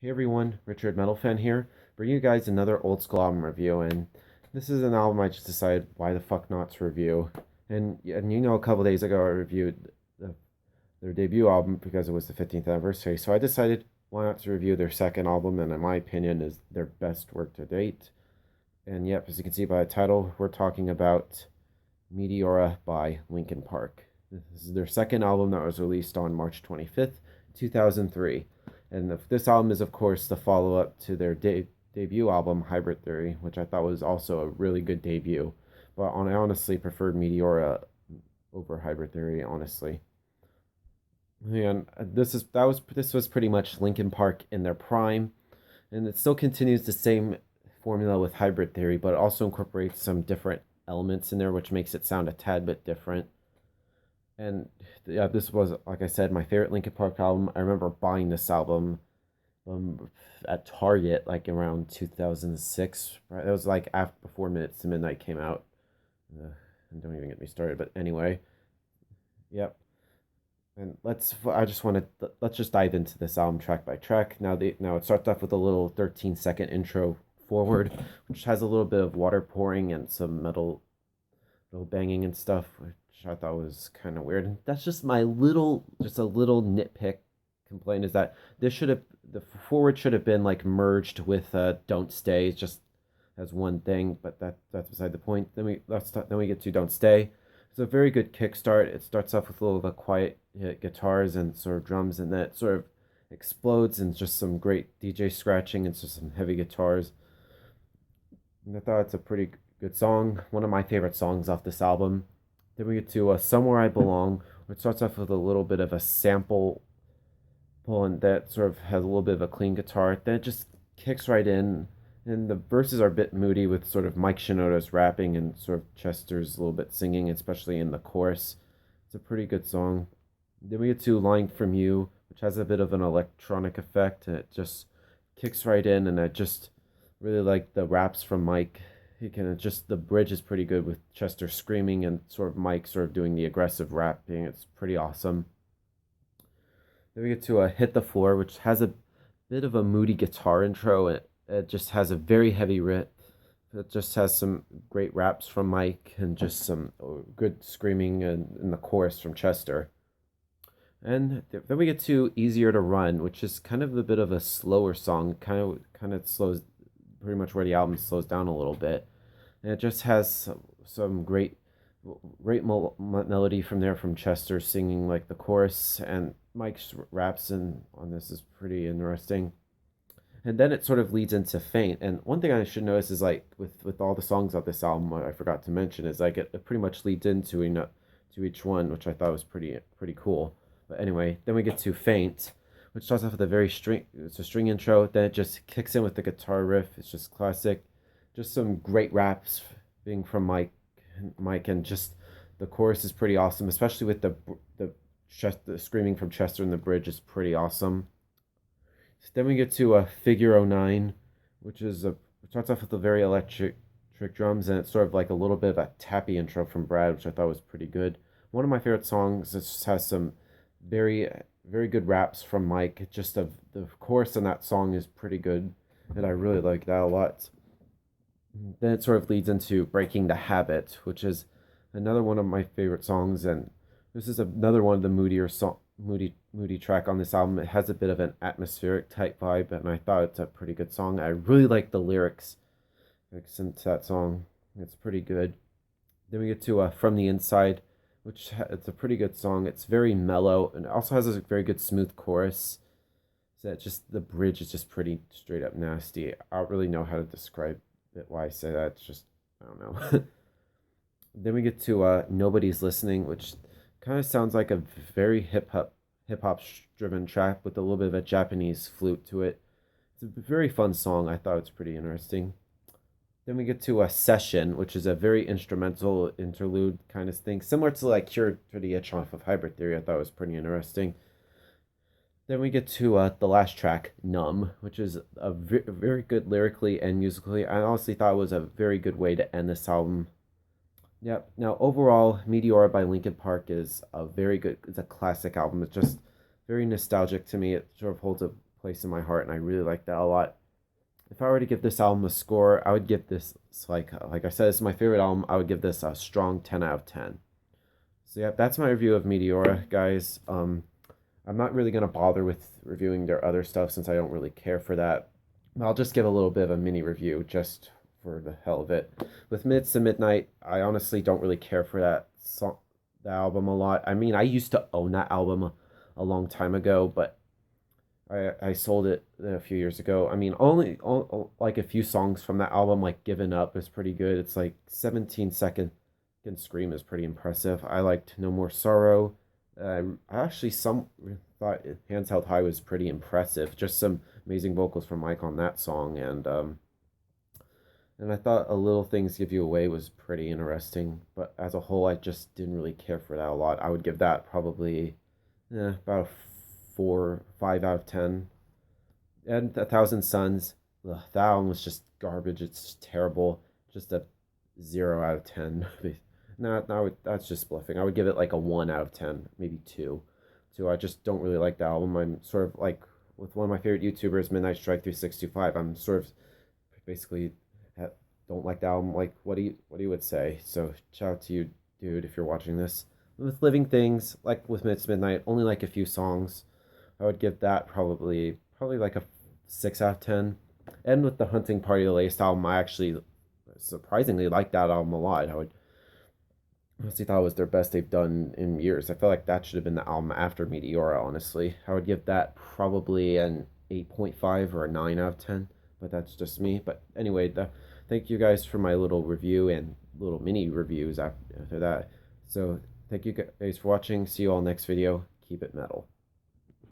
Hey everyone, Richard Metal Fan here, bringing you guys another old school album review, and this is an album I just decided why the fuck not to review. And a couple days ago I reviewed their debut album because it was the 15th anniversary, so I decided why not to review their second album, and in my opinion is their best work to date. And yep, as you can see by the title, we're talking about Meteora by Linkin Park. This is their second album that was released on March 25th, 2003. And this album is, of course, the follow up to their debut album, Hybrid Theory, which I thought was also a really good debut. But I honestly preferred Meteora over Hybrid Theory, honestly. And this was pretty much Linkin Park in their prime, and it still continues the same formula with Hybrid Theory, but it also incorporates some different elements in there, which makes it sound a tad bit different. And yeah, this was, like I said, my favorite Linkin Park album. I remember buying this album at Target like around 2006. Right? It was like after before Minutes to Midnight came out. And don't even get me started. But anyway, yep. And let's just dive into this album track by track. Now it starts off with a little 13-second intro forward, which has a little bit of water pouring and some metal banging and stuff, which I thought was kind of weird. And that's just just a little nitpick complaint is that the forward should have been like merged with "Don't Stay" just as one thing, but that's beside the point. Then we get to "Don't Stay." It's a very good kickstart. It starts off with a little of a quiet guitars and sort of drums, and then it sort of explodes and just some great DJ scratching and just some heavy guitars. And I thought it's a pretty good song. One of my favorite songs off this album. Then we get to "Somewhere I Belong," which starts off with a little bit of a sample pull, and that sort of has a little bit of a clean guitar. Then it just kicks right in, and the verses are a bit moody with sort of Mike Shinoda's rapping and sort of Chester's a little bit singing, especially in the chorus. It's a pretty good song. Then we get to "Lying From You," which has a bit of an electronic effect, and it just kicks right in, and I just really like the raps from Mike. He can just the bridge is pretty good with Chester screaming and sort of Mike sort of doing the aggressive rapping. It's pretty awesome. Then we get to "Hit the Floor," which has a bit of a moody guitar intro. It just has a very heavy riff. It just has some great raps from Mike and just some good screaming in the chorus from Chester. And then we get to "Easier to Run," which is kind of a bit of a slower song. Kind of slows pretty much where the album slows down a little bit. And it just has some great melody from there from Chester singing like the chorus, and Mike's raps on this is pretty interesting. And then it sort of leads into "Faint." And one thing I should notice is like with all the songs of this album, what I forgot to mention is like it pretty much leads into to each one, which I thought was pretty cool. But anyway, then we get to "Faint," which starts off with a it's a string intro. Then it just kicks in with the guitar riff. It's just classic. Just some great raps being from Mike, and just the chorus is pretty awesome, especially with the screaming from Chester in the bridge is pretty awesome. Then we get to "Figure oh 09," which starts off with the very electric drums, and it's sort of like a little bit of a tappy intro from Brad, which I thought was pretty good. One of my favorite songs. It just has some very very good raps from Mike. Just the chorus in that song is pretty good, and I really like that a lot. Then it sort of leads into "Breaking the Habit," which is another one of my favorite songs, and this is another one of the moody track on this album. It has a bit of an atmospheric type vibe, and I thought it's a pretty good song. I really like the lyrics into that song. It's pretty good. Then we get to "From the Inside," it's a pretty good song. It's very mellow, and it also has a very good smooth chorus. So the bridge is just pretty straight up nasty. I don't really know how to describe why I say that. It's just I don't know. Then we get to "Nobody's Listening," which kind of sounds like a very hip hop driven track with a little bit of a Japanese flute to it. It's a very fun song. I thought it's pretty interesting. Then we get to a "Session," which is a very instrumental interlude kind of thing, similar to like "Cure to the Itch" off of Hybrid Theory. I thought it was pretty interesting. Then we get to the last track, "Numb," which is very good lyrically and musically. I honestly thought it was a very good way to end this album. Yep. Now, overall, "Meteora" by Linkin Park is a very good. It's a classic album. It's just very nostalgic to me. It sort of place in my heart, and I really like that a lot. If I were to give this album a score, I would give this, like I said, this is my favorite album. I would give this a strong 10 out of 10. So yeah, that's my review of Meteora, guys. I'm not really gonna bother with reviewing their other stuff since I don't really care for that. I'll just give a little bit of a mini review just for the hell of it. With Minutes to Midnight, I honestly don't really care for that song, the album a lot. I mean, I used to own that album a long time ago, but I sold it a few years ago. I mean, only like a few songs from that album, like Given Up, is pretty good. It's like 17 Second Scream is pretty impressive. I liked No More Sorrow. I actually some thought Hands Held High was pretty impressive. Just some amazing vocals from Mike on that song, and I thought A Little Things Give You Away was pretty interesting. But as a whole, I just didn't really care for that a lot. I would give that probably about a 4 or 5 out of 10. And A Thousand Suns, ugh, that one was just garbage. It's terrible. Just a 0 out of 10. No, that's just bluffing. I would give it like a 1 out of 10, maybe two. Two. I just don't really like the album. I'm sort of like with one of my favorite YouTubers, Midnight Strike 365. I'm sort of basically don't like the album. Like what do you would say? So shout out to you, dude, if you're watching this. With Living Things, like with Minutes Midnight, only like a few songs. I would give that probably like a 6 out of 10. And with the Hunting Party the latest album, I actually surprisingly like that album a lot. I would honestly thought it was their best they've done in years. I feel like that should have been the album after Meteora, honestly. I would give that probably an 8.5 or a 9 out of 10, but that's just me. But anyway, thank you guys for my little review and little mini reviews after that. So thank you guys for watching. See you all next video. Keep it metal.